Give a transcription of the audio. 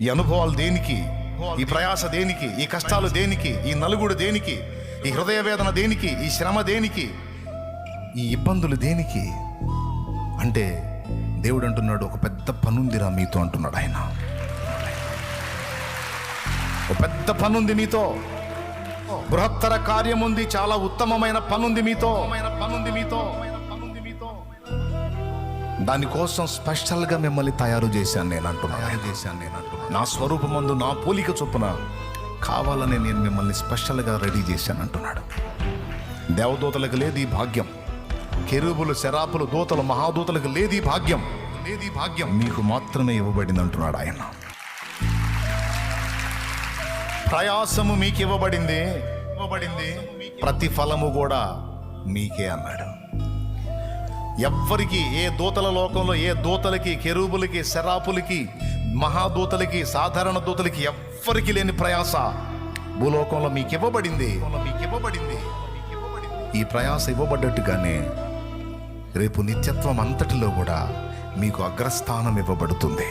ఈ అనుభవాలు దేనికి? ఈ ప్రయాస దేనికి? ఈ కష్టాలు దేనికి? ఈ నలుగుడు దేనికి? ఈ హృదయ వేదన దేనికి? ఈ శ్రమ దేనికి? ఈ ఇబ్బందులు దేనికి అంటే దేవుడు అంటున్నాడు, ఒక పెద్ద పనుందిరా మీతో అంటున్నాడు ఆయన. ఒక పెద్ద పనుంది మీతో, బృహత్తర కార్యం ఉంది, చాలా ఉత్తమమైన పనుంది మీతో. దానికోసం స్పెషల్గా మిమ్మల్ని తయారు చేశాను నేను అంటున్నాను. నా స్వరూపమందు నా పోలిక చొప్పున కావాలని నేను మిమ్మల్ని స్పెషల్గా రెడీ చేశాను అంటున్నాడు. దేవదూతలకు లేదు ఈ భాగ్యం, కెరూబులు, శరాపులు, దూతలు, మహాదూతలకు లేదు ఈ భాగ్యం. మీకు మాత్రమే ఇవ్వబడింది అంటున్నాడు ఆయన. ప్రయాసము మీకు ఇవ్వబడింది, ప్రతిఫలము కూడా మీకే అన్నాడు. ఎవ్వరికి, ఏ దూతల లోకంలో ఏ దూతలకి, కెరూబులకి, శరాపులకి, మహాదూతలకి, సాధారణ దూతలకి ఎవ్వరికి లేని ప్రయాస భూలోకంలో మీకు ఇవ్వబడింది. ఈ ప్రయాస ఇవ్వబడ్డట్టుగానే రేపు నిత్యత్వం అంతటిలో కూడా మీకు అగ్రస్థానం ఇవ్వబడుతుంది.